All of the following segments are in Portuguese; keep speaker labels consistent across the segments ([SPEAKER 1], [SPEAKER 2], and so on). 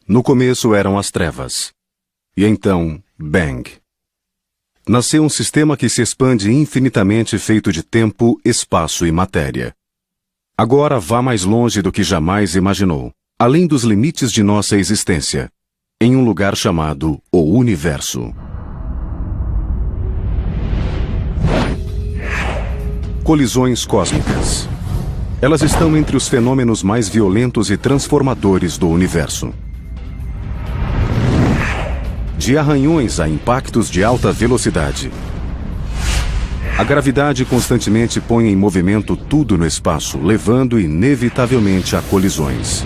[SPEAKER 1] No começo eram as trevas. E então, bang. Nasceu um sistema que se expande infinitamente, feito de tempo, espaço e matéria. Agora vá mais longe do que jamais imaginou, além dos limites de nossa existência, em um lugar chamado o Universo. Colisões cósmicas. Elas estão entre os fenômenos mais violentos e transformadores do universo. De arranhões a impactos de alta velocidade. A gravidade constantemente põe em movimento tudo no espaço, levando inevitavelmente a colisões.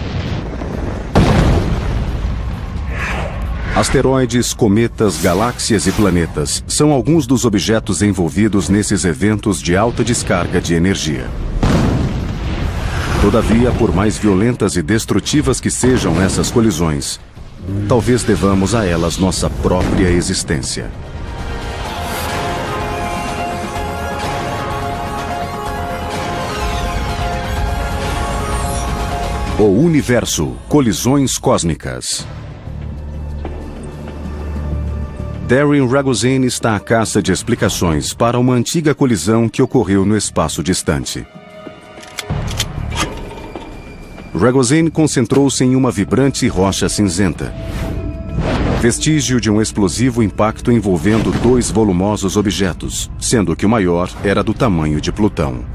[SPEAKER 1] Asteroides, cometas, galáxias e planetas são alguns dos objetos envolvidos nesses eventos de alta descarga de energia. Todavia, por mais violentas e destrutivas que sejam essas colisões, talvez devamos a elas nossa própria existência. O Universo, colisões cósmicas. Darren Ragozin está à caça de explicações para uma antiga colisão que ocorreu no espaço distante. Ragozin concentrou-se em uma vibrante rocha cinzenta, vestígio de um explosivo impacto envolvendo dois volumosos objetos, sendo que o maior era do tamanho de Plutão.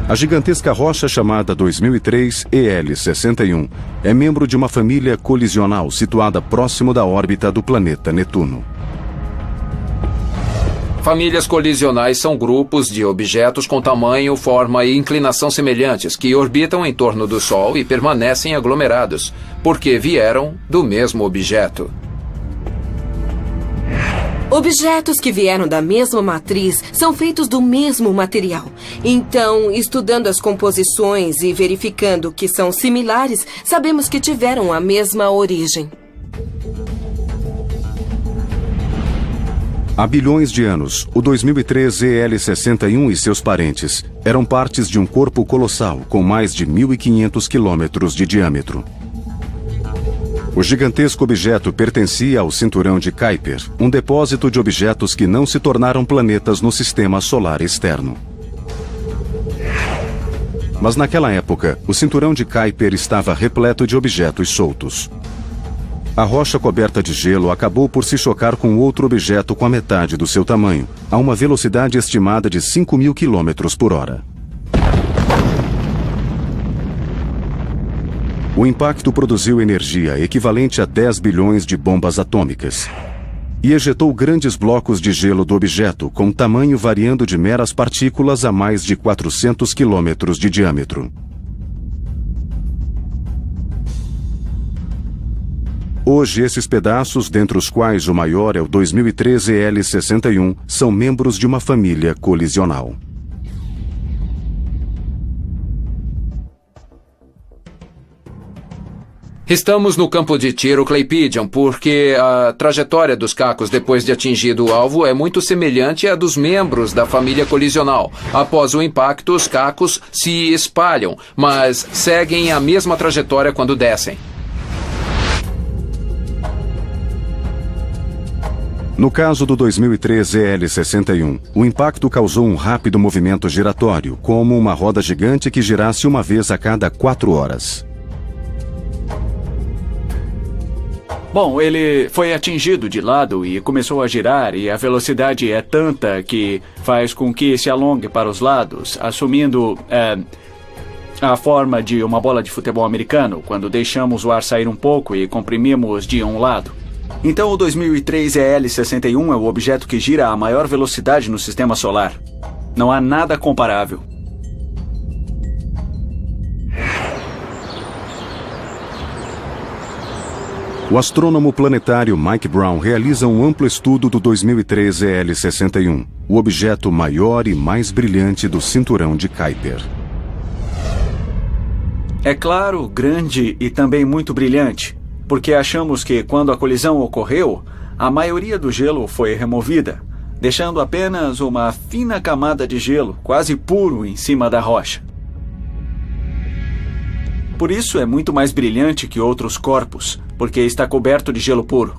[SPEAKER 1] A gigantesca rocha chamada 2003 EL61 é membro de uma família colisional situada próximo da órbita do planeta Netuno.
[SPEAKER 2] Famílias colisionais são grupos de objetos com tamanho, forma e inclinação semelhantes que orbitam em torno do Sol e permanecem aglomerados, porque vieram do mesmo objeto.
[SPEAKER 3] Objetos que vieram da mesma matriz são feitos do mesmo material. Então, estudando as composições e verificando que são similares, sabemos que tiveram a mesma origem.
[SPEAKER 1] Há bilhões de anos, o 2003 EL61 e seus parentes eram partes de um corpo colossal com mais de 1.500 quilômetros de diâmetro. O gigantesco objeto pertencia ao cinturão de Kuiper, um depósito de objetos que não se tornaram planetas no sistema solar externo. Mas naquela época, o cinturão de Kuiper estava repleto de objetos soltos. A rocha coberta de gelo acabou por se chocar com outro objeto com a metade do seu tamanho, a uma velocidade estimada de 5.000 km por hora. O impacto produziu energia equivalente a 10 bilhões de bombas atômicas e ejetou grandes blocos de gelo do objeto, com tamanho variando de meras partículas a mais de 400 quilômetros de diâmetro. Hoje, esses pedaços, dentre os quais o maior é o 2013 EL61, são membros de uma família colisional.
[SPEAKER 2] Estamos no campo de tiro Claypidian porque a trajetória dos cacos depois de atingido o alvo é muito semelhante à dos membros da família colisional. Após o impacto, os cacos se espalham, mas seguem a mesma trajetória quando descem.
[SPEAKER 1] No caso do 2003 EL61, o impacto causou um rápido movimento giratório, como uma roda gigante que girasse uma vez a cada 4 horas.
[SPEAKER 4] Bom, ele foi atingido de lado e começou a girar, e a velocidade é tanta que faz com que se alongue para os lados, assumindo a forma de uma bola de futebol americano, quando deixamos o ar sair um pouco e comprimimos de um lado. Então o 2003 EL61 é o objeto que gira a maior velocidade no sistema solar. Não há nada comparável.
[SPEAKER 1] O astrônomo planetário Mike Brown realiza um amplo estudo do 2003 EL61, o objeto maior e mais brilhante do cinturão de Kuiper.
[SPEAKER 4] É claro, grande e também muito brilhante, porque achamos que quando a colisão ocorreu, a maioria do gelo foi removida, deixando apenas uma fina camada de gelo, quase puro, em cima da rocha. Por isso é muito mais brilhante que outros corpos, porque está coberto de gelo puro.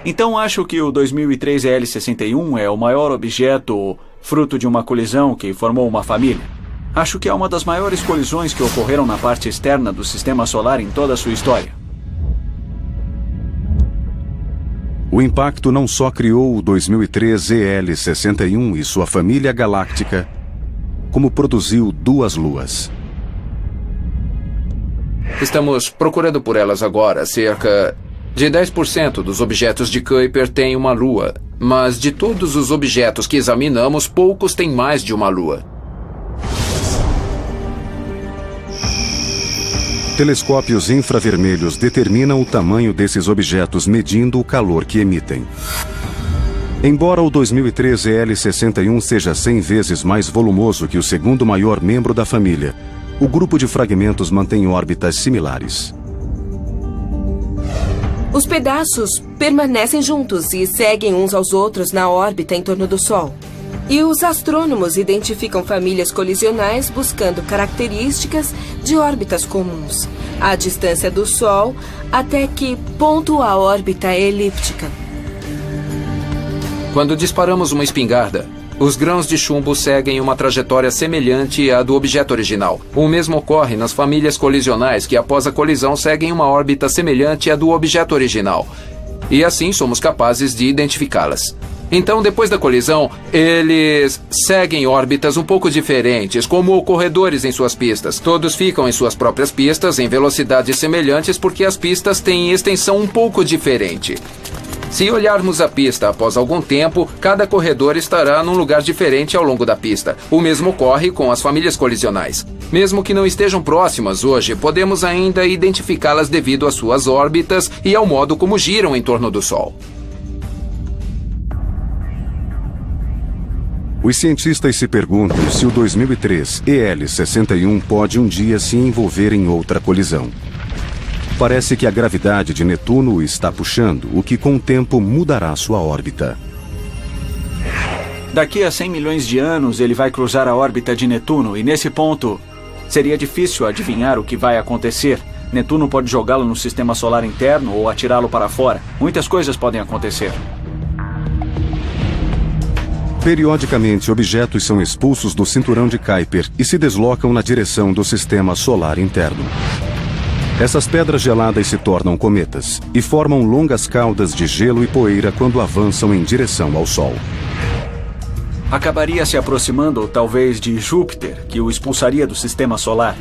[SPEAKER 4] Então acho que o 2003 EL61 é o maior objeto fruto de uma colisão que formou uma família. Acho que é uma das maiores colisões que ocorreram na parte externa do Sistema Solar em toda a sua história.
[SPEAKER 1] O impacto não só criou o 2003 EL61 e sua família galáctica, como produziu 2 luas.
[SPEAKER 2] Estamos procurando por elas agora. Cerca de 10% dos objetos de Kuiper têm uma lua, mas de todos os objetos que examinamos, poucos têm mais de uma lua.
[SPEAKER 1] Telescópios infravermelhos determinam o tamanho desses objetos medindo o calor que emitem. Embora o 2003 EL61 seja 100 vezes mais volumoso que o segundo maior membro da família, o grupo de fragmentos mantém órbitas similares.
[SPEAKER 3] Os pedaços permanecem juntos e seguem uns aos outros na órbita em torno do Sol. E os astrônomos identificam famílias colisionais buscando características de órbitas comuns, a distância do Sol até que ponto a órbita é elíptica.
[SPEAKER 2] Quando disparamos uma espingarda, os grãos de chumbo seguem uma trajetória semelhante à do objeto original. O mesmo ocorre nas famílias colisionais, que após a colisão seguem uma órbita semelhante à do objeto original. E assim somos capazes de identificá-las. Então, depois da colisão, eles seguem órbitas um pouco diferentes, como corredores em suas pistas. Todos ficam em suas próprias pistas, em velocidades semelhantes, porque as pistas têm extensão um pouco diferente. Se olharmos a pista após algum tempo, cada corredor estará num lugar diferente ao longo da pista. O mesmo ocorre com as famílias colisionais. Mesmo que não estejam próximas hoje, podemos ainda identificá-las devido às suas órbitas e ao modo como giram em torno do Sol.
[SPEAKER 1] Os cientistas se perguntam se o 2003 EL61 pode um dia se envolver em outra colisão. Parece que a gravidade de Netuno o está puxando, o que com o tempo mudará sua órbita.
[SPEAKER 4] Daqui a 100 milhões de anos ele vai cruzar a órbita de Netuno e nesse ponto seria difícil adivinhar o que vai acontecer. Netuno pode jogá-lo no sistema solar interno ou atirá-lo para fora. Muitas coisas podem acontecer.
[SPEAKER 1] Periodicamente, objetos são expulsos do cinturão de Kuiper e se deslocam na direção do sistema solar interno. Essas pedras geladas se tornam cometas e formam longas caudas de gelo e poeira quando avançam em direção ao Sol.
[SPEAKER 4] Acabaria se aproximando, talvez, de Júpiter, que o expulsaria do sistema solar.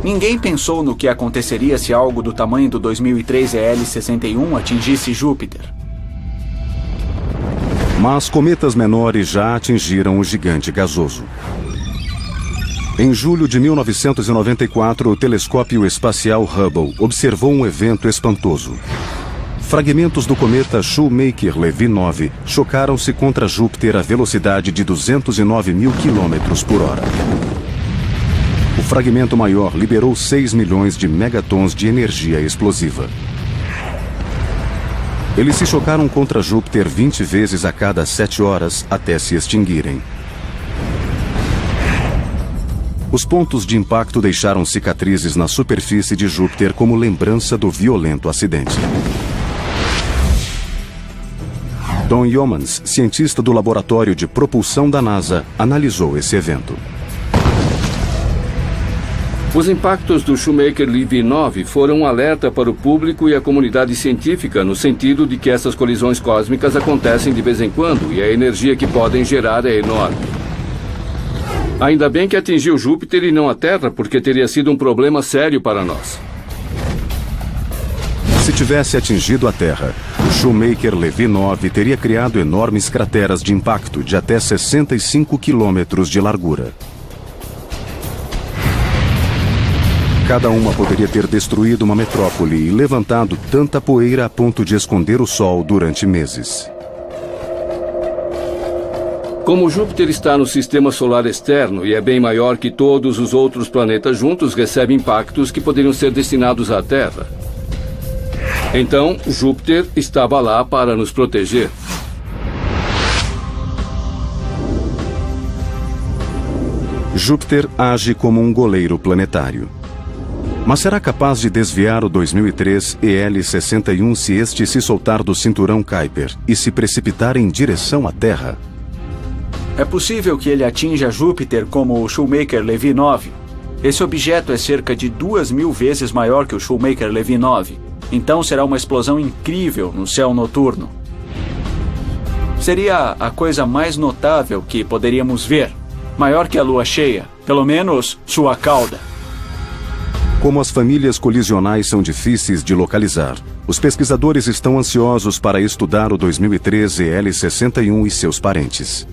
[SPEAKER 4] Ninguém pensou no que aconteceria se algo do tamanho do 2003 EL61 atingisse Júpiter.
[SPEAKER 1] Mas cometas menores já atingiram o gigante gasoso. Em julho de 1994, o telescópio espacial Hubble observou um evento espantoso. Fragmentos do cometa Shoemaker-Levy 9 chocaram-se contra Júpiter a velocidade de 209 mil km por hora. O fragmento maior liberou 6 milhões de megatons de energia explosiva. Eles se chocaram contra Júpiter 20 vezes a cada 7 horas até se extinguirem. Os pontos de impacto deixaram cicatrizes na superfície de Júpiter como lembrança do violento acidente. Don Yeomans, cientista do Laboratório de Propulsão da NASA, analisou esse evento.
[SPEAKER 5] Os impactos do Shoemaker-Levy 9 foram um alerta para o público e a comunidade científica no sentido de que essas colisões cósmicas acontecem de vez em quando e a energia que podem gerar é enorme. Ainda bem que atingiu Júpiter e não a Terra, porque teria sido um problema sério para nós.
[SPEAKER 1] Se tivesse atingido a Terra, o Shoemaker-Levy 9 teria criado enormes crateras de impacto de até 65 quilômetros de largura. Cada uma poderia ter destruído uma metrópole e levantado tanta poeira a ponto de esconder o Sol durante meses.
[SPEAKER 5] Como Júpiter está no sistema solar externo e é bem maior que todos os outros planetas juntos, recebe impactos que poderiam ser destinados à Terra. Então, Júpiter estava lá para nos proteger.
[SPEAKER 1] Júpiter age como um goleiro planetário. Mas será capaz de desviar o 2003 EL-61 se este se soltar do cinturão Kuiper e se precipitar em direção à Terra?
[SPEAKER 4] É possível que ele atinja Júpiter como o Shoemaker-Levy 9. Esse objeto é cerca de 2.000 vezes maior que o Shoemaker-Levy 9. Então será uma explosão incrível no céu noturno. Seria a coisa mais notável que poderíamos ver. Maior que a lua cheia, pelo menos sua cauda.
[SPEAKER 1] Como as famílias colisionais são difíceis de localizar, os pesquisadores estão ansiosos para estudar o 2003 EL-61 e seus parentes.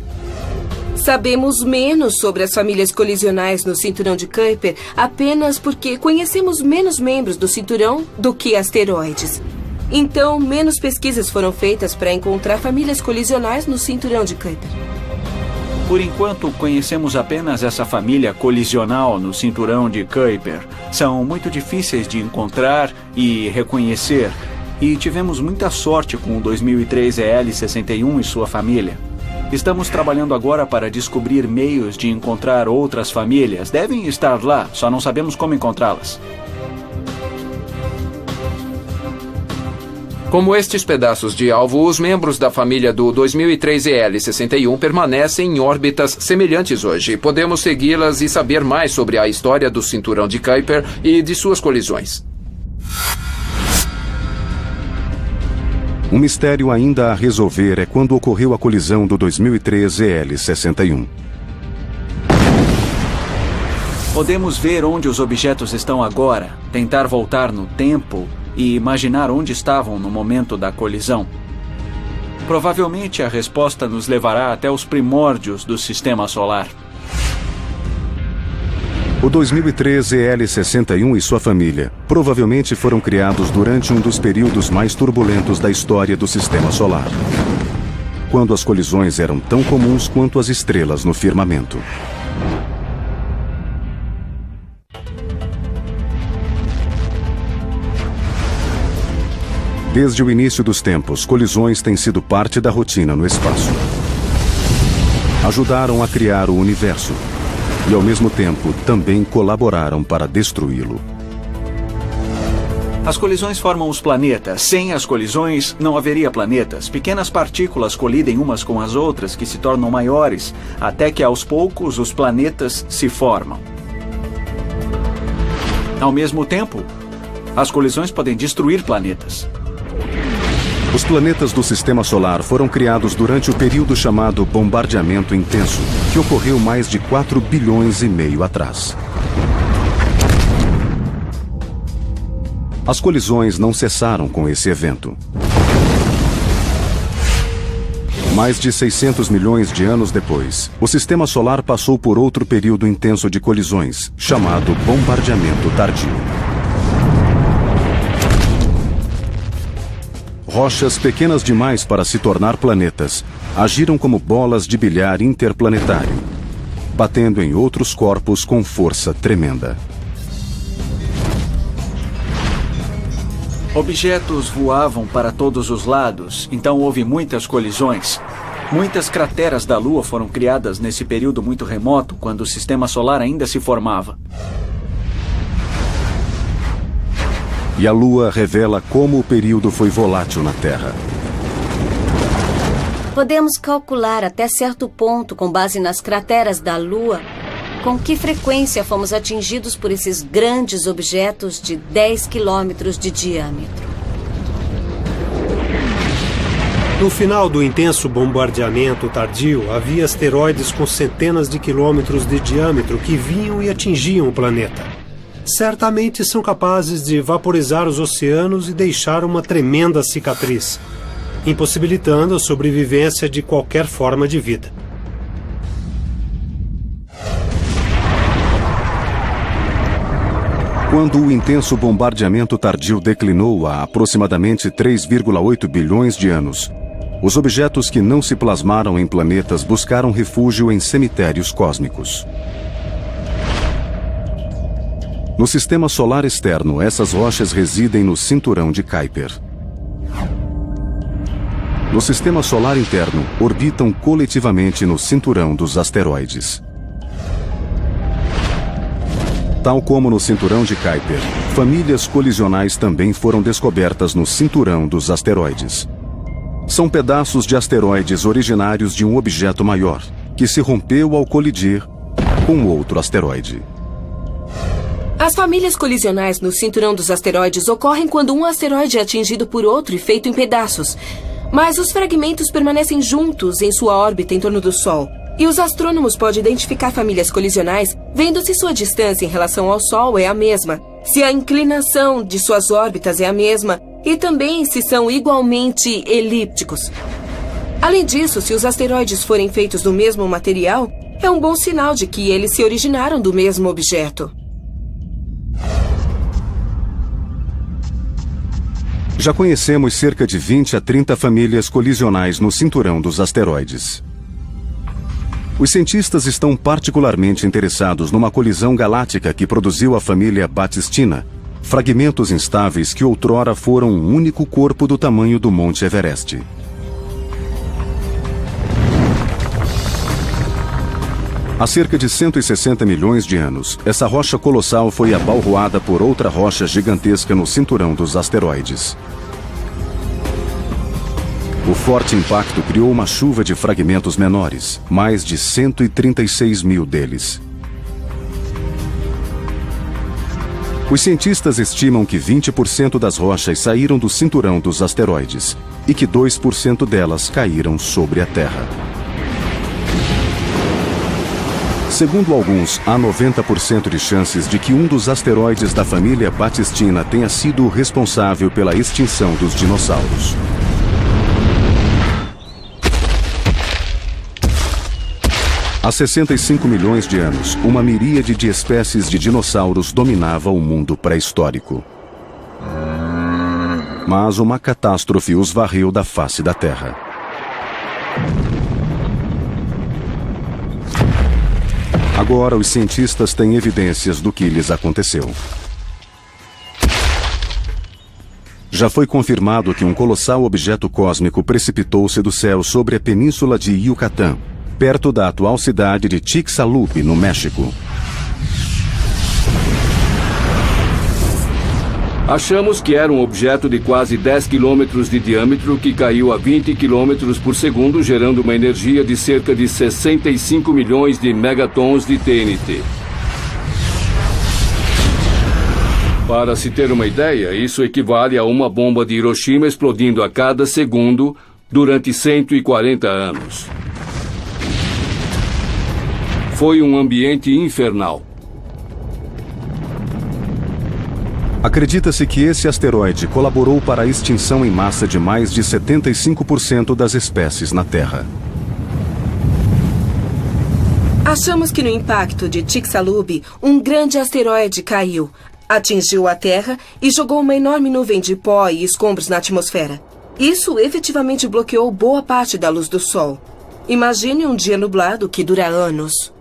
[SPEAKER 3] Sabemos menos sobre as famílias colisionais no cinturão de Kuiper apenas porque conhecemos menos membros do cinturão do que asteroides. Então, menos pesquisas foram feitas para encontrar famílias colisionais no cinturão de Kuiper.
[SPEAKER 4] Por enquanto, conhecemos apenas essa família colisional no cinturão de Kuiper. São muito difíceis de encontrar e reconhecer. E tivemos muita sorte com o 2003 EL-61 e sua família. Estamos trabalhando agora para descobrir meios de encontrar outras famílias. Devem estar lá, só não sabemos como encontrá-las.
[SPEAKER 2] Como estes pedaços de alvo, os membros da família do 2003 EL-61 permanecem em órbitas semelhantes hoje. Podemos segui-las e saber mais sobre a história do cinturão de Kuiper e de suas colisões.
[SPEAKER 1] Um mistério ainda a resolver é quando ocorreu a colisão do 2003 EL-61.
[SPEAKER 4] Podemos ver onde os objetos estão agora, tentar voltar no tempo e imaginar onde estavam no momento da colisão. Provavelmente a resposta nos levará até os primórdios do Sistema Solar.
[SPEAKER 1] O 2003 EL-61 e sua família provavelmente foram criados durante um dos períodos mais turbulentos da história do Sistema Solar, quando as colisões eram tão comuns quanto as estrelas no firmamento. Desde o início dos tempos, colisões têm sido parte da rotina no espaço. Ajudaram a criar o universo e, ao mesmo tempo, também colaboraram para destruí-lo.
[SPEAKER 4] As colisões formam os planetas. Sem as colisões, não haveria planetas. Pequenas partículas colidem umas com as outras, que se tornam maiores, até que, aos poucos, os planetas se formam. Ao mesmo tempo, as colisões podem destruir planetas.
[SPEAKER 1] Os planetas do Sistema Solar foram criados durante o período chamado bombardeamento intenso, que ocorreu mais de 4 bilhões e meio atrás. As colisões não cessaram com esse evento. Mais de 600 milhões de anos depois, o Sistema Solar passou por outro período intenso de colisões, chamado bombardeamento tardio. Rochas pequenas demais para se tornar planetas agiram como bolas de bilhar interplanetário, batendo em outros corpos com força tremenda.
[SPEAKER 4] Objetos voavam para todos os lados, então houve muitas colisões. Muitas crateras da Lua foram criadas nesse período muito remoto, quando o Sistema Solar ainda se formava.
[SPEAKER 1] E a Lua revela como o período foi volátil na Terra.
[SPEAKER 6] Podemos calcular até certo ponto, com base nas crateras da Lua, com que frequência fomos atingidos por esses grandes objetos de 10 quilômetros de diâmetro.
[SPEAKER 7] No final do intenso bombardeamento tardio, havia asteroides com centenas de quilômetros de diâmetro que vinham e atingiam o planeta. Certamente são capazes de vaporizar os oceanos e deixar uma tremenda cicatriz, impossibilitando a sobrevivência de qualquer forma de vida.
[SPEAKER 1] Quando o intenso bombardeamento tardio declinou há aproximadamente 3,8 bilhões de anos, os objetos que não se plasmaram em planetas buscaram refúgio em cemitérios cósmicos. No Sistema Solar externo, essas rochas residem no cinturão de Kuiper. No Sistema Solar interno, orbitam coletivamente no cinturão dos asteroides. Tal como no cinturão de Kuiper, famílias colisionais também foram descobertas no cinturão dos asteroides. São pedaços de asteroides originários de um objeto maior, que se rompeu ao colidir com outro asteroide.
[SPEAKER 3] As famílias colisionais no cinturão dos asteroides ocorrem quando um asteroide é atingido por outro e feito em pedaços. Mas os fragmentos permanecem juntos em sua órbita em torno do Sol. E os astrônomos podem identificar famílias colisionais vendo se sua distância em relação ao Sol é a mesma, se a inclinação de suas órbitas é a mesma e também se são igualmente elípticos. Além disso, se os asteroides forem feitos do mesmo material, é um bom sinal de que eles se originaram do mesmo objeto.
[SPEAKER 1] Já conhecemos cerca de 20 a 30 famílias colisionais no cinturão dos asteroides. Os cientistas estão particularmente interessados numa colisão galáctica que produziu a família Batistina, fragmentos instáveis que outrora foram um único corpo do tamanho do Monte Everest. Há cerca de 160 milhões de anos, essa rocha colossal foi abalroada por outra rocha gigantesca no cinturão dos asteroides. O forte impacto criou uma chuva de fragmentos menores, mais de 136 mil deles. Os cientistas estimam que 20% das rochas saíram do cinturão dos asteroides e que 2% delas caíram sobre a Terra. Segundo alguns, há 90% de chances de que um dos asteroides da família Batistina tenha sido o responsável pela extinção dos dinossauros. Há 65 milhões de anos, uma miríade de espécies de dinossauros dominava o mundo pré-histórico. Mas uma catástrofe os varreu da face da Terra. Agora, os cientistas têm evidências do que lhes aconteceu. Já foi confirmado que um colossal objeto cósmico precipitou-se do céu sobre a península de Yucatán, perto da atual cidade de Chicxulub, no México.
[SPEAKER 5] Achamos que era um objeto de quase 10 quilômetros de diâmetro que caiu a 20 quilômetros por segundo, gerando uma energia de cerca de 65 milhões de megatons de TNT. Para se ter uma ideia, isso equivale a uma bomba de Hiroshima explodindo a cada segundo durante 140 anos. Foi um ambiente infernal.
[SPEAKER 1] Acredita-se que esse asteroide colaborou para a extinção em massa de mais de 75% das espécies na Terra.
[SPEAKER 3] Achamos que no impacto de Chicxulub, um grande asteroide caiu, atingiu a Terra e jogou uma enorme nuvem de pó e escombros na atmosfera. Isso efetivamente bloqueou boa parte da luz do Sol. Imagine um dia nublado que dura anos.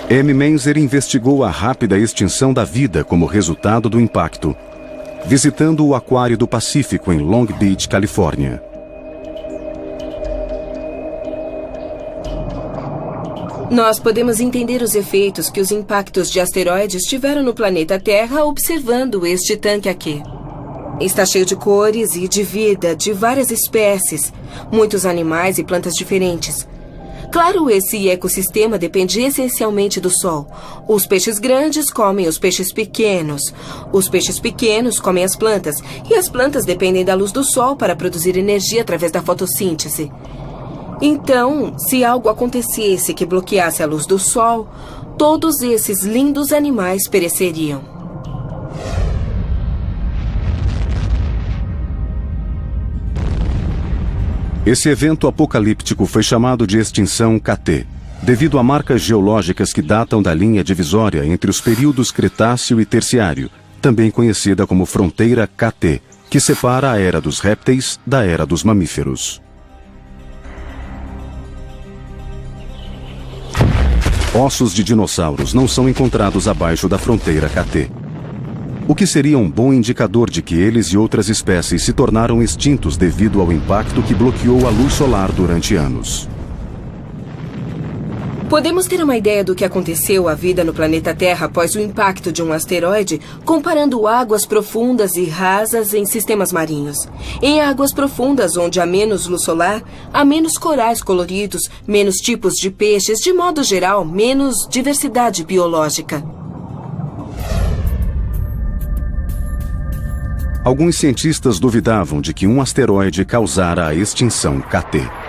[SPEAKER 1] M. Menzer investigou a rápida extinção da vida como resultado do impacto, visitando o Aquário do Pacífico em Long Beach, Califórnia.
[SPEAKER 3] Nós podemos entender os efeitos que os impactos de asteroides tiveram no planeta Terra observando este tanque aqui. Está cheio de cores e de vida de várias espécies, muitos animais e plantas diferentes. Claro, esse ecossistema depende essencialmente do Sol. Os peixes grandes comem os peixes pequenos. Os peixes pequenos comem as plantas. E as plantas dependem da luz do Sol para produzir energia através da fotossíntese. Então, se algo acontecesse que bloqueasse a luz do Sol, todos esses lindos animais pereceriam.
[SPEAKER 1] Esse evento apocalíptico foi chamado de extinção KT, devido a marcas geológicas que datam da linha divisória entre os períodos Cretáceo e Terciário, também conhecida como fronteira KT, que separa a era dos répteis da era dos mamíferos. Ossos de dinossauros não são encontrados abaixo da fronteira KT. O que seria um bom indicador de que eles e outras espécies se tornaram extintos devido ao impacto que bloqueou a luz solar durante anos.
[SPEAKER 3] Podemos ter uma ideia do que aconteceu à vida no planeta Terra após o impacto de um asteroide, comparando águas profundas e rasas em sistemas marinhos. Em águas profundas, onde há menos luz solar, há menos corais coloridos, menos tipos de peixes, de modo geral, menos diversidade biológica.
[SPEAKER 1] Alguns cientistas duvidavam de que um asteroide causara a extinção KT.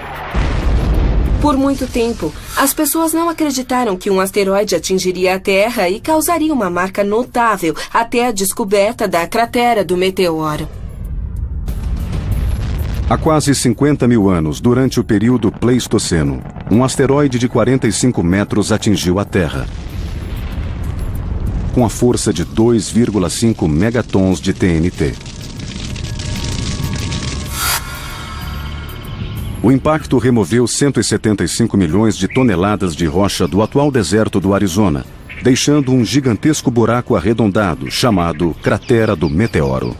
[SPEAKER 3] Por muito tempo, as pessoas não acreditaram que um asteroide atingiria a Terra e causaria uma marca notável até a descoberta da cratera do meteoro.
[SPEAKER 1] Há quase 50 mil anos, durante o período Pleistoceno, um asteroide de 45 metros atingiu a Terra, com a força de 2,5 megatons de TNT. O impacto removeu 175 milhões de toneladas de rocha do atual deserto do Arizona, deixando um gigantesco buraco arredondado chamado Cratera do Meteoro.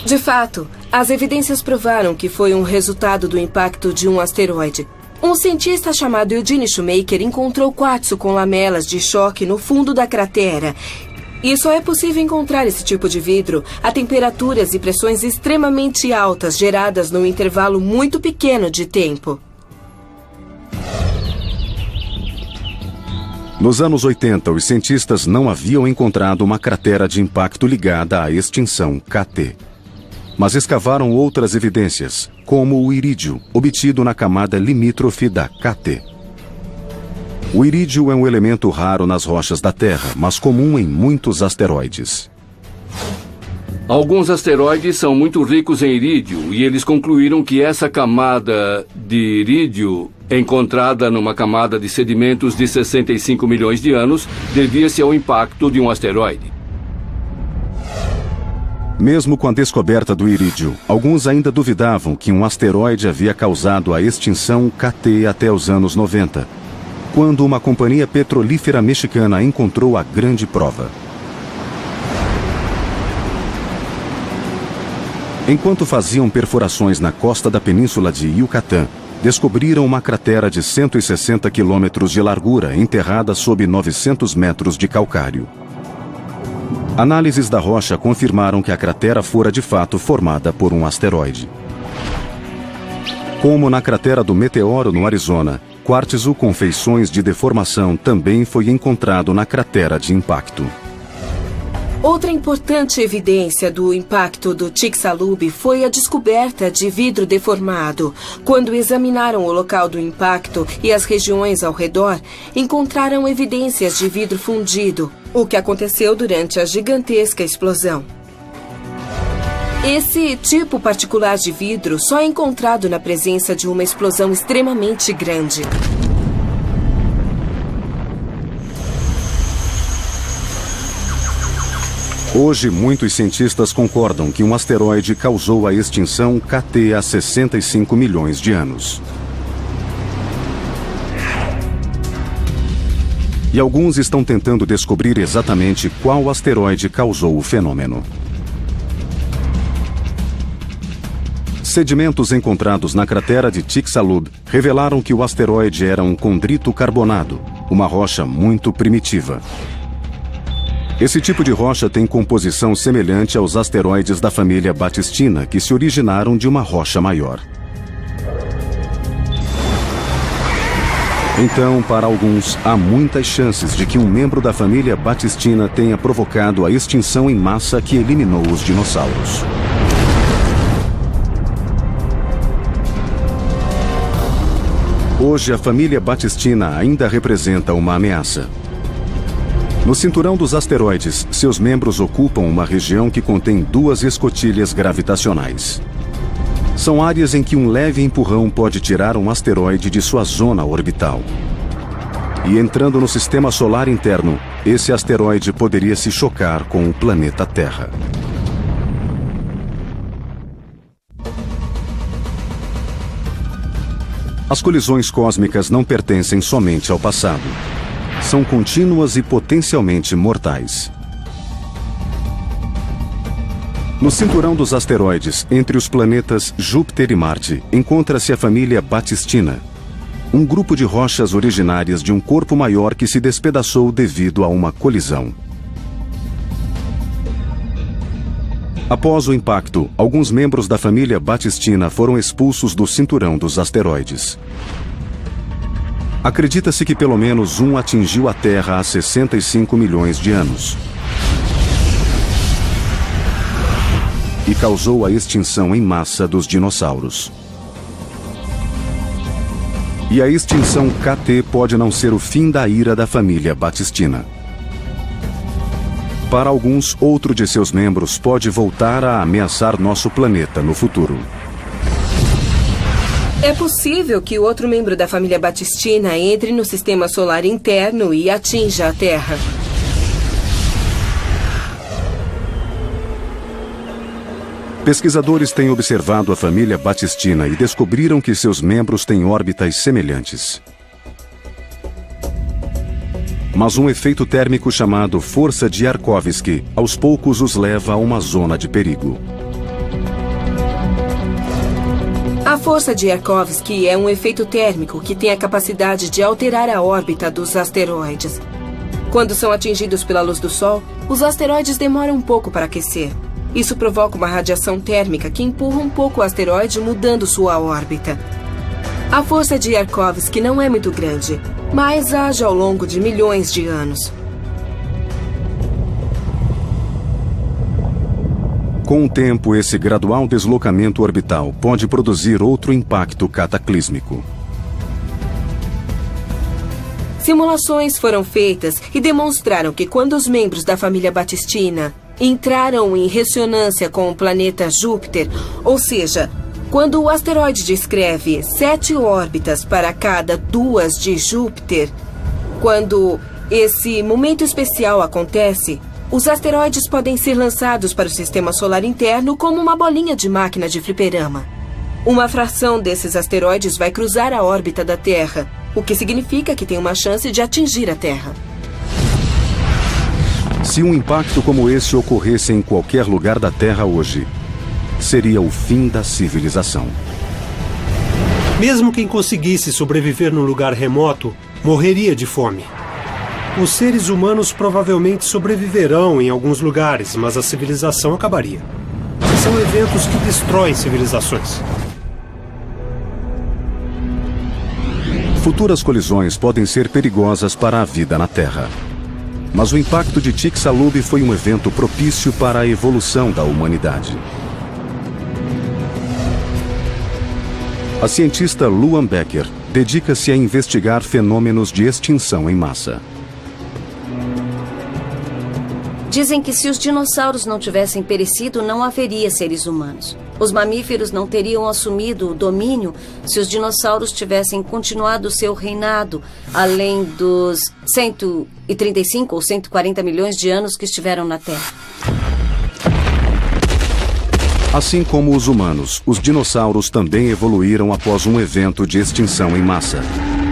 [SPEAKER 3] De fato, as evidências provaram que foi um resultado do impacto de um asteroide. Um cientista chamado Eugene Shoemaker encontrou quartzo com lamelas de choque no fundo da cratera. E só é possível encontrar esse tipo de vidro a temperaturas e pressões extremamente altas geradas num intervalo muito pequeno de tempo.
[SPEAKER 1] Nos anos 80, os cientistas não haviam encontrado uma cratera de impacto ligada à extinção KT. Mas escavaram outras evidências, como o irídio, obtido na camada limítrofe da KT. O irídio é um elemento raro nas rochas da Terra, mas comum em muitos asteroides.
[SPEAKER 5] Alguns asteroides são muito ricos em irídio e eles concluíram que essa camada de irídio, encontrada numa camada de sedimentos de 65 milhões de anos, devia-se ao impacto de um asteroide.
[SPEAKER 1] Mesmo com a descoberta do irídio, alguns ainda duvidavam que um asteroide havia causado a extinção KT até os anos 90, quando uma companhia petrolífera mexicana encontrou a grande prova. Enquanto faziam perfurações na costa da península de Yucatán, descobriram uma cratera de 160 quilômetros de largura enterrada sob 900 metros de calcário. Análises da rocha confirmaram que a cratera fora de fato formada por um asteroide. Como na cratera do Meteoro no Arizona, quartzo com feições de deformação também foi encontrado na cratera de impacto.
[SPEAKER 3] Outra importante evidência do impacto do Chicxulub foi a descoberta de vidro deformado. Quando examinaram o local do impacto e as regiões ao redor, encontraram evidências de vidro fundido, o que aconteceu durante a gigantesca explosão. Esse tipo particular de vidro só é encontrado na presença de uma explosão extremamente grande.
[SPEAKER 1] Hoje, muitos cientistas concordam que um asteroide causou a extinção KT há 65 milhões de anos. E alguns estão tentando descobrir exatamente qual asteroide causou o fenômeno. Sedimentos encontrados na cratera de Chicxulub revelaram que o asteroide era um condrito carbonado, uma rocha muito primitiva. Esse tipo de rocha tem composição semelhante aos asteroides da família Batistina, que se originaram de uma rocha maior. Então, para alguns, há muitas chances de que um membro da família Batistina tenha provocado a extinção em massa que eliminou os dinossauros. Hoje, a família Batistina ainda representa uma ameaça. No cinturão dos asteroides, seus membros ocupam uma região que contém duas escotilhas gravitacionais. São áreas em que um leve empurrão pode tirar um asteroide de sua zona orbital. E entrando no sistema solar interno, esse asteroide poderia se chocar com o planeta Terra. As colisões cósmicas não pertencem somente ao passado. São contínuas e potencialmente mortais. No cinturão dos asteroides, entre os planetas Júpiter e Marte, encontra-se a família Batistina. um grupo de rochas originárias de um corpo maior que se despedaçou devido a uma colisão. Após o impacto, alguns membros da família Batistina foram expulsos do cinturão dos asteroides. Acredita-se que pelo menos um atingiu a Terra há 65 milhões de anos e causou a extinção em massa dos dinossauros. E a extinção KT pode não ser o fim da ira da família Batistina. Para alguns, outro de seus membros pode voltar a ameaçar nosso planeta no futuro.
[SPEAKER 3] É possível que o outro membro da família Batistina entre no sistema solar interno e atinja a Terra.
[SPEAKER 1] Pesquisadores têm observado a família Batistina e descobriram que seus membros têm órbitas semelhantes. Mas um efeito térmico chamado força de Yarkovsky aos poucos os leva a uma zona de perigo.
[SPEAKER 3] A força de Yarkovsky é um efeito térmico que tem a capacidade de alterar a órbita dos asteroides. Quando são atingidos pela luz do Sol, os asteroides demoram um pouco para aquecer. Isso provoca uma radiação térmica que empurra um pouco o asteroide, mudando sua órbita. A força de Yarkovsky não é muito grande, mas age ao longo de milhões de anos.
[SPEAKER 1] Com o tempo, esse gradual deslocamento orbital pode produzir outro impacto cataclísmico.
[SPEAKER 3] Simulações foram feitas e demonstraram que quando os membros da família Batistina entraram em ressonância com o planeta Júpiter, ou seja, quando o asteroide descreve 7 órbitas para cada 2 de Júpiter, quando esse momento especial acontece, os asteroides podem ser lançados para o sistema solar interno como uma bolinha de máquina de fliperama. Uma fração desses asteroides vai cruzar a órbita da Terra, o que significa que tem uma chance de atingir a Terra.
[SPEAKER 1] Se um impacto como esse ocorresse em qualquer lugar da Terra hoje, seria o fim da civilização.
[SPEAKER 7] Mesmo quem conseguisse sobreviver num lugar remoto, morreria de fome. Os seres humanos provavelmente sobreviverão em alguns lugares, mas a civilização acabaria. São eventos que destroem civilizações.
[SPEAKER 1] Futuras colisões podem ser perigosas para a vida na Terra. Mas o impacto de Chicxulub foi um evento propício para a evolução da humanidade. A cientista Luan Becker dedica-se a investigar fenômenos de extinção em massa.
[SPEAKER 6] Dizem que se os dinossauros não tivessem perecido, não haveria seres humanos. Os mamíferos não teriam assumido o domínio se os dinossauros tivessem continuado seu reinado, além dos 135 ou 140 milhões de anos que estiveram na Terra.
[SPEAKER 1] Assim como os humanos, os dinossauros também evoluíram após um evento de extinção em massa,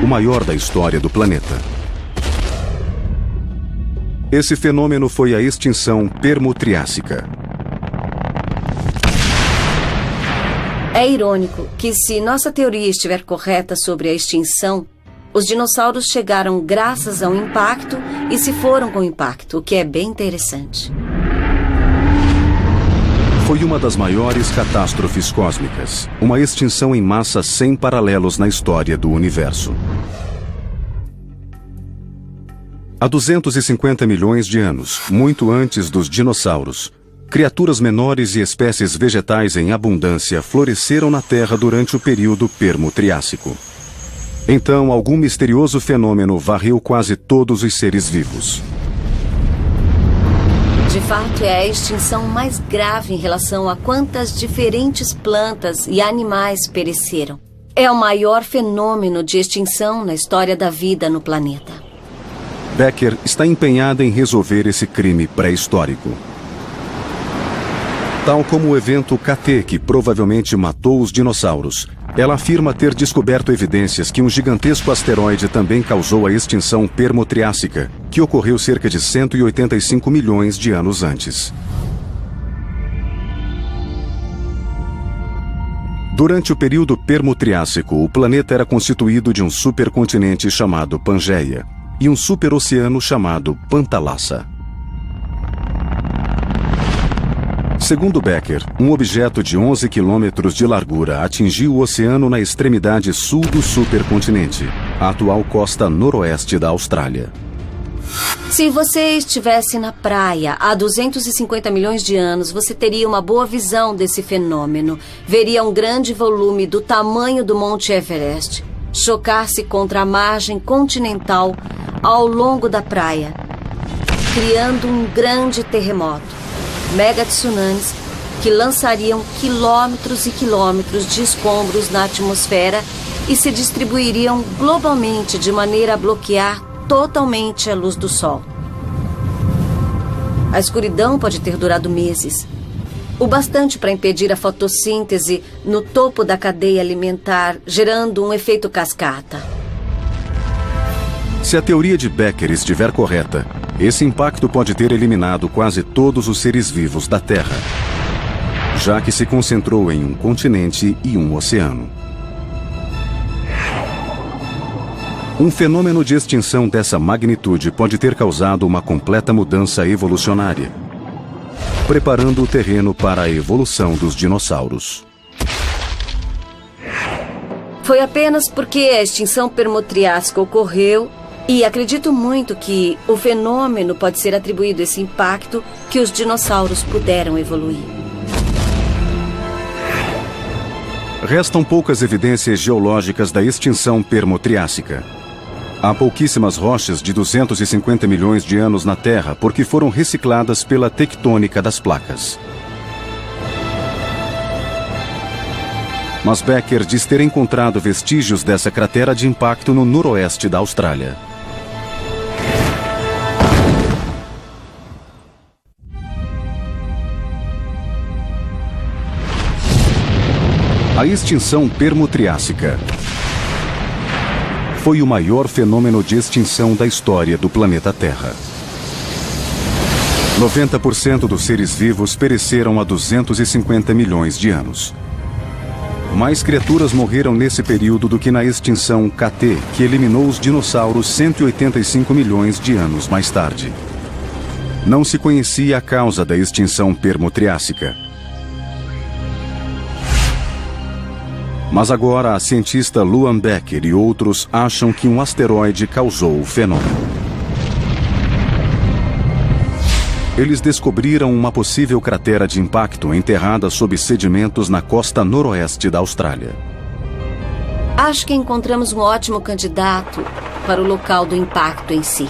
[SPEAKER 1] o maior da história do planeta. Esse fenômeno foi a extinção Permo-Triássica.
[SPEAKER 6] É irônico que, se nossa teoria estiver correta sobre a extinção, os dinossauros chegaram graças a um impacto e se foram com impacto, o que é bem interessante.
[SPEAKER 1] Foi uma das maiores catástrofes cósmicas, uma extinção em massa sem paralelos na história do universo. Há 250 milhões de anos, muito antes dos dinossauros, criaturas menores e espécies vegetais em abundância floresceram na Terra durante o período Permo-Triássico. Então, algum misterioso fenômeno varreu quase todos os seres vivos.
[SPEAKER 6] De fato, é a extinção mais grave em relação a quantas diferentes plantas e animais pereceram. É o maior fenômeno de extinção na história da vida no planeta.
[SPEAKER 1] Becker está empenhada em resolver esse crime pré-histórico. Tal como o evento KT, que provavelmente matou os dinossauros, ela afirma ter descoberto evidências que um gigantesco asteroide também causou a extinção Permo-Triássica, que ocorreu cerca de 185 milhões de anos antes. Durante o período Permo-Triássico, o planeta era constituído de um supercontinente chamado Pangeia e um superoceano chamado Pantalassa. Segundo Becker, um objeto de 11 quilômetros de largura atingiu o oceano na extremidade sul do supercontinente, a atual costa noroeste da Austrália.
[SPEAKER 6] Se você estivesse na praia há 250 milhões de anos, você teria uma boa visão desse fenômeno. Veria um grande volume do tamanho do Monte Everest chocar-se contra a margem continental ao longo da praia, criando um grande terremoto. Mega tsunamis que lançariam quilômetros e quilômetros de escombros na atmosfera e se distribuiriam globalmente de maneira a bloquear totalmente a luz do sol. A escuridão pode ter durado meses, o bastante para impedir a fotossíntese no topo da cadeia alimentar, gerando um efeito cascata.
[SPEAKER 1] Se a teoria de Becker estiver correta, esse impacto pode ter eliminado quase todos os seres vivos da Terra, já que se concentrou em um continente e um oceano. Um fenômeno de extinção dessa magnitude pode ter causado uma completa mudança evolucionária, preparando o terreno para a evolução dos dinossauros.
[SPEAKER 6] Foi apenas porque a extinção permotriássica ocorreu, e acredito muito que o fenômeno pode ser atribuído a esse impacto, que os dinossauros puderam evoluir.
[SPEAKER 1] Restam poucas evidências geológicas da extinção permotriássica. Há pouquíssimas rochas de 250 milhões de anos na Terra porque foram recicladas pela tectônica das placas. Mas Becker diz ter encontrado vestígios dessa cratera de impacto no noroeste da Austrália. A extinção permotriássica foi o maior fenômeno de extinção da história do planeta Terra. 90% dos seres vivos pereceram há 250 milhões de anos. Mais criaturas morreram nesse período do que na extinção KT, que eliminou os dinossauros 185 milhões de anos mais tarde. Não se conhecia a causa da extinção permotriássica. Mas agora a cientista Luan Becker e outros acham que um asteroide causou o fenômeno. Eles descobriram uma possível cratera de impacto enterrada sob sedimentos na costa noroeste da Austrália.
[SPEAKER 6] Acho que encontramos um ótimo candidato para o local do impacto em si.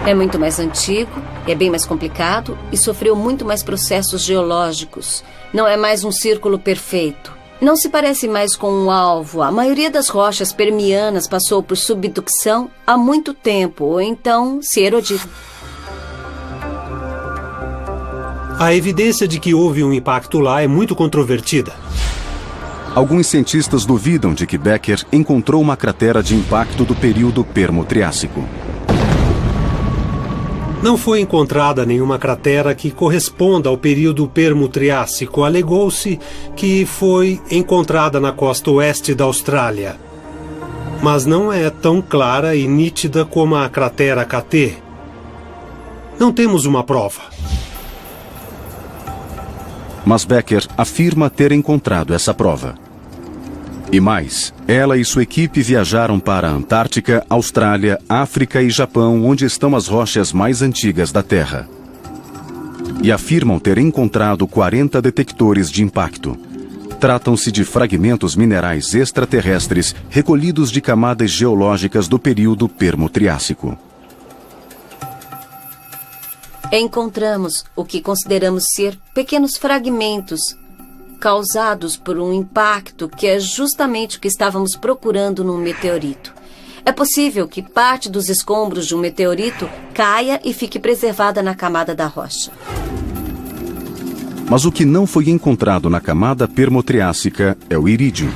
[SPEAKER 6] É muito mais antigo, é bem mais complicado e sofreu muito mais processos geológicos. Não é mais um círculo perfeito. Não se parece mais com um alvo. A maioria das rochas permianas passou por subducção há muito tempo, ou então se erodiram.
[SPEAKER 7] A evidência de que houve um impacto lá é muito controvertida.
[SPEAKER 1] Alguns cientistas duvidam de que Becker encontrou uma cratera de impacto do período Permo-Triássico.
[SPEAKER 7] Não foi encontrada nenhuma cratera que corresponda ao período Permo-Triássico. Alegou-se que foi encontrada na costa oeste da Austrália. Mas não é tão clara e nítida como a cratera KT. Não temos uma prova.
[SPEAKER 1] Mas Becker afirma ter encontrado essa prova. E mais, ela e sua equipe viajaram para a Antártica, Austrália, África e Japão, onde estão as rochas mais antigas da Terra. E afirmam ter encontrado 40 detectores de impacto. Tratam-se de fragmentos minerais extraterrestres recolhidos de camadas geológicas do período Permo-Triássico.
[SPEAKER 6] Encontramos o que consideramos ser pequenos fragmentos causados por um impacto que é justamente o que estávamos procurando num meteorito. É possível que parte dos escombros de um meteorito caia e fique preservada na camada da rocha.
[SPEAKER 1] Mas o que não foi encontrado na camada permotriássica é o irídio,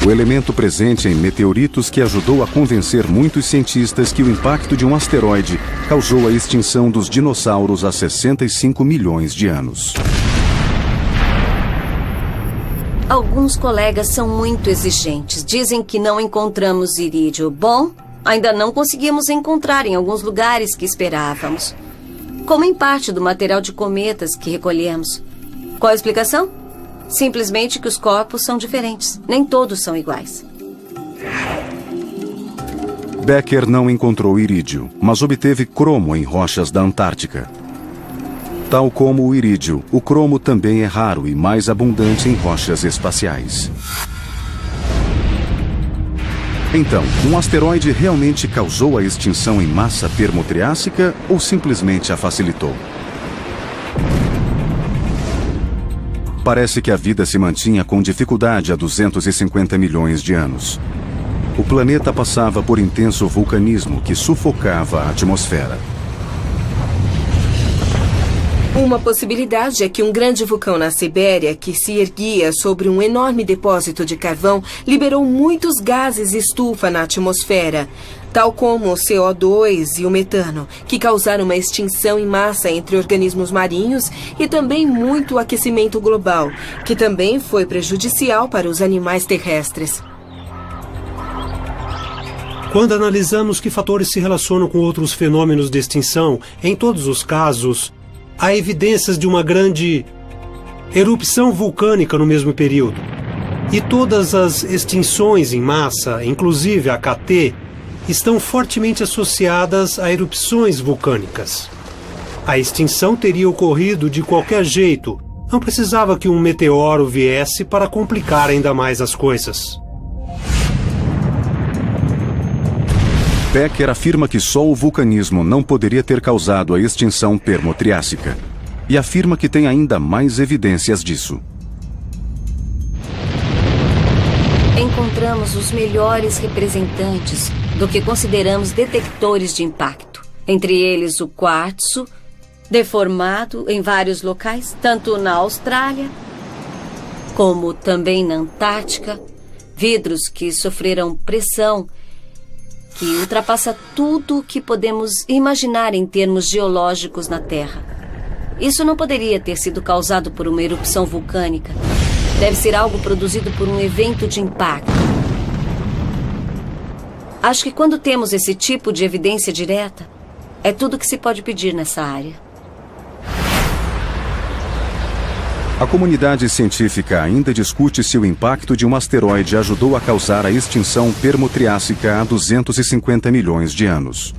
[SPEAKER 1] o elemento presente em meteoritos que ajudou a convencer muitos cientistas que o impacto de um asteroide causou a extinção dos dinossauros há 65 milhões de anos.
[SPEAKER 6] Alguns colegas são muito exigentes. Dizem que não encontramos irídio. Bom, ainda não conseguimos encontrar em alguns lugares que esperávamos. Como em parte do material de cometas que recolhemos. Qual a explicação? Simplesmente que os corpos são diferentes. Nem todos são iguais.
[SPEAKER 1] Becker não encontrou irídio, mas obteve cromo em rochas da Antártica. Tal como o irídio, o cromo também é raro e mais abundante em rochas espaciais. Então, um asteroide realmente causou a extinção em massa termotriássica ou simplesmente a facilitou? Parece que a vida se mantinha com dificuldade há 250 milhões de anos. O planeta passava por intenso vulcanismo que sufocava a atmosfera.
[SPEAKER 3] Uma possibilidade é que um grande vulcão na Sibéria, que se erguia sobre um enorme depósito de carvão, liberou muitos gases estufa na atmosfera, tal como o CO2 e o metano, que causaram uma extinção em massa entre organismos marinhos e também muito aquecimento global, que também foi prejudicial para os animais terrestres.
[SPEAKER 7] Quando analisamos que fatores se relacionam com outros fenômenos de extinção, em todos os casos, há evidências de uma grande erupção vulcânica no mesmo período. E todas as extinções em massa, inclusive a KT, estão fortemente associadas a erupções vulcânicas. A extinção teria ocorrido de qualquer jeito. Não precisava que um meteoro viesse para complicar ainda mais as coisas.
[SPEAKER 1] Becker afirma que só o vulcanismo não poderia ter causado a extinção permotriássica. E afirma que tem ainda mais evidências disso.
[SPEAKER 6] Encontramos os melhores representantes do que consideramos detectores de impacto. Entre eles o quartzo, deformado em vários locais, tanto na Austrália como também na Antártica. Vidros que sofreram pressão que ultrapassa tudo o que podemos imaginar em termos geológicos na Terra. Isso não poderia ter sido causado por uma erupção vulcânica. Deve ser algo produzido por um evento de impacto. Acho que quando temos esse tipo de evidência direta, é tudo que se pode pedir nessa área.
[SPEAKER 1] A comunidade científica ainda discute se o impacto de um asteroide ajudou a causar a extinção permotriássica há 250 milhões de anos.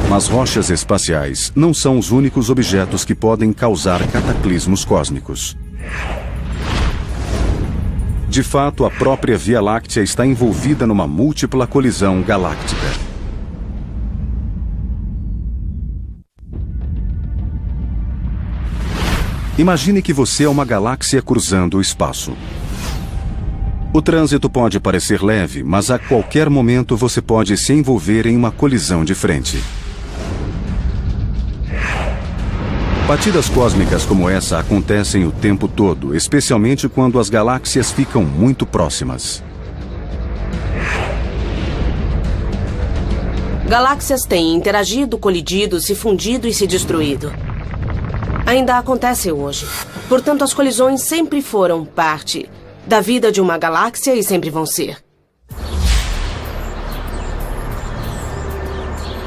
[SPEAKER 1] Mas rochas espaciais não são os únicos objetos que podem causar cataclismos cósmicos. De fato, a própria Via Láctea está envolvida numa múltipla colisão galáctica. Imagine que você é uma galáxia cruzando o espaço. O trânsito pode parecer leve, mas a qualquer momento você pode se envolver em uma colisão de frente. Batidas cósmicas como essa acontecem o tempo todo, especialmente quando as galáxias ficam muito próximas.
[SPEAKER 8] Galáxias têm interagido, colidido, se fundido e se destruído. Ainda acontece hoje. Portanto, as colisões sempre foram parte da vida de uma galáxia e sempre vão ser.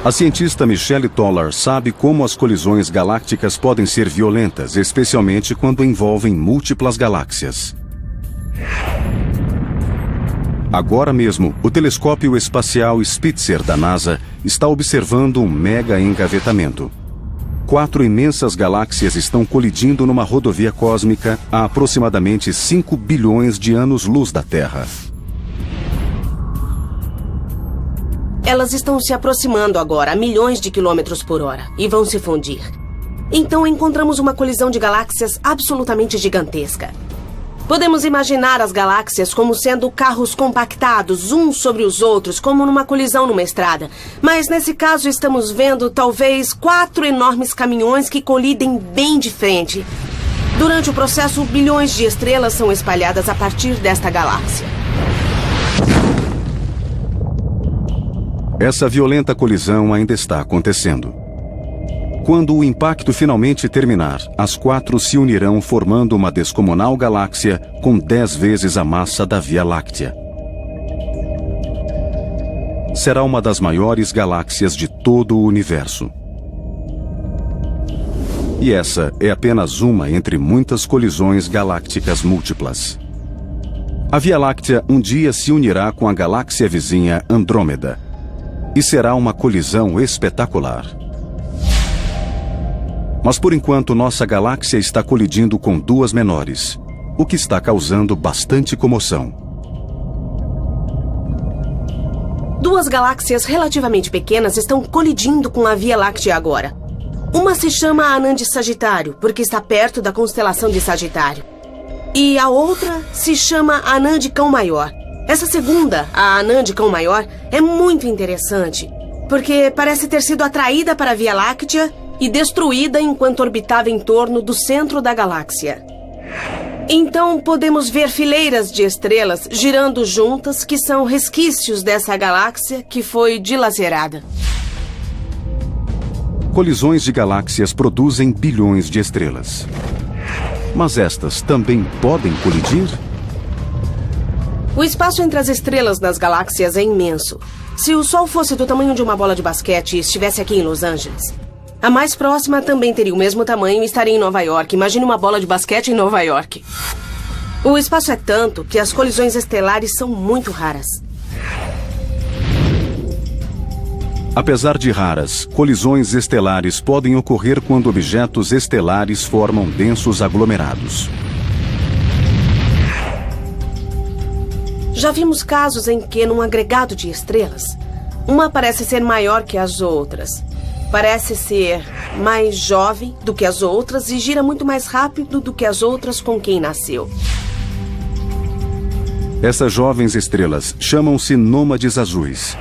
[SPEAKER 1] A cientista Michelle Toller sabe como as colisões galácticas podem ser violentas, especialmente quando envolvem múltiplas galáxias. Agora mesmo, o telescópio espacial Spitzer da NASA está observando um mega engavetamento. 4 imensas galáxias estão colidindo numa rodovia cósmica a aproximadamente 5 bilhões de anos-luz da Terra.
[SPEAKER 8] Elas estão se aproximando agora a milhões de quilômetros por hora e vão se fundir. Então encontramos uma colisão de galáxias absolutamente gigantesca. Podemos imaginar as galáxias como sendo carros compactados uns sobre os outros, como numa colisão numa estrada. Mas nesse caso estamos vendo talvez 4 enormes caminhões que colidem bem de frente. Durante o processo, bilhões de estrelas são espalhadas a partir desta galáxia.
[SPEAKER 1] Essa violenta colisão ainda está acontecendo. Quando o impacto finalmente terminar, as 4 se unirão formando uma descomunal galáxia com 10 vezes a massa da Via Láctea. Será uma das maiores galáxias de todo o universo. E essa é apenas uma entre muitas colisões galácticas múltiplas. A Via Láctea um dia se unirá com a galáxia vizinha Andrômeda. E será uma colisão espetacular. Mas por enquanto nossa galáxia está colidindo com 2 menores, o que está causando bastante comoção.
[SPEAKER 8] 2 galáxias relativamente pequenas estão colidindo com a Via Láctea agora. Uma se chama Anã de Sagitário, porque está perto da constelação de Sagitário. E a outra se chama Anã de Cão Maior. Essa segunda, a Anã de Cão Maior, é muito interessante, porque parece ter sido atraída para a Via Láctea e destruída enquanto orbitava em torno do centro da galáxia. Então, podemos ver fileiras de estrelas girando juntas, que são resquícios dessa galáxia que foi dilacerada.
[SPEAKER 1] Colisões de galáxias produzem bilhões de estrelas. Mas estas também podem colidir?
[SPEAKER 8] O espaço entre as estrelas nas galáxias é imenso. Se o Sol fosse do tamanho de uma bola de basquete e estivesse aqui em Los Angeles, a mais próxima também teria o mesmo tamanho e estaria em Nova York. Imagine uma bola de basquete em Nova York. O espaço é tanto que as colisões estelares são muito raras.
[SPEAKER 1] Apesar de raras, colisões estelares podem ocorrer quando objetos estelares formam densos aglomerados.
[SPEAKER 8] Já vimos casos em que, num agregado de estrelas, uma parece ser maior que as outras. Parece ser mais jovem do que as outras e gira muito mais rápido do que as outras com quem nasceu.
[SPEAKER 1] Essas jovens estrelas chamam-se nômades azuis.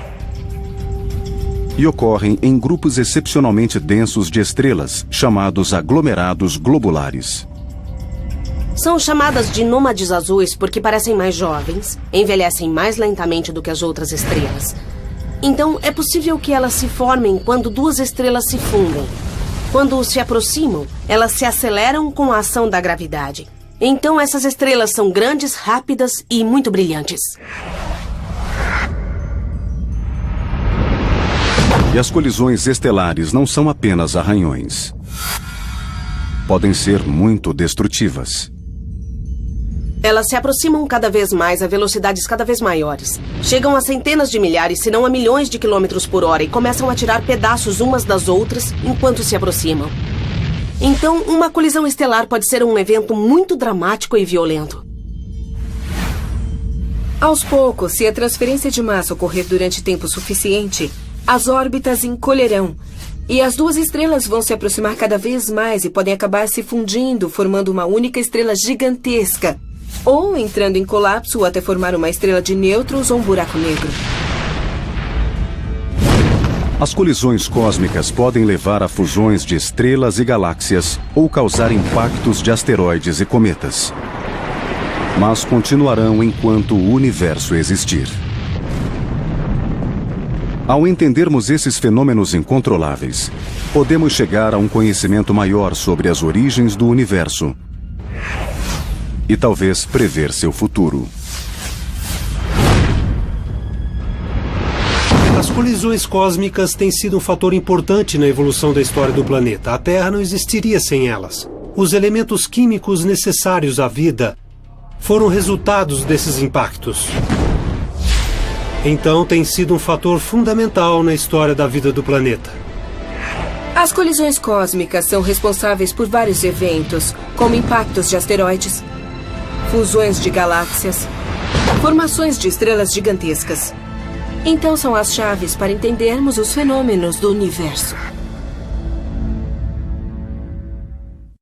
[SPEAKER 1] E ocorrem em grupos excepcionalmente densos de estrelas, chamados aglomerados globulares.
[SPEAKER 8] São chamadas de nômades azuis porque parecem mais jovens, envelhecem mais lentamente do que as outras estrelas. Então, é possível que elas se formem quando 2 estrelas se fundem. Quando se aproximam, elas se aceleram com a ação da gravidade. Então, essas estrelas são grandes, rápidas e muito brilhantes.
[SPEAKER 1] E as colisões estelares não são apenas arranhões. Podem ser muito destrutivas.
[SPEAKER 8] Elas se aproximam cada vez mais a velocidades cada vez maiores. Chegam a centenas de milhares, se não a milhões de quilômetros por hora e começam a tirar pedaços umas das outras enquanto se aproximam. Então, uma colisão estelar pode ser um evento muito dramático e violento.
[SPEAKER 3] Aos poucos, se a transferência de massa ocorrer durante tempo suficiente, as órbitas encolherão. E as 2 estrelas vão se aproximar cada vez mais e podem acabar se fundindo, formando uma única estrela gigantesca. Ou entrando em colapso até formar uma estrela de nêutrons ou um buraco negro.
[SPEAKER 1] As colisões cósmicas podem levar a fusões de estrelas e galáxias ou causar impactos de asteroides e cometas. Mas continuarão enquanto o universo existir. Ao entendermos esses fenômenos incontroláveis, podemos chegar a um conhecimento maior sobre as origens do universo e talvez prever seu futuro.
[SPEAKER 7] As colisões cósmicas têm sido um fator importante na evolução da história do planeta. A Terra não existiria sem elas. Os elementos químicos necessários à vida foram resultados desses impactos. Então, tem sido um fator fundamental na história da vida do planeta.
[SPEAKER 3] As colisões cósmicas são responsáveis por vários eventos, como impactos de asteroides, fusões de galáxias, formações de estrelas gigantescas. Então são as chaves para entendermos os fenômenos do universo.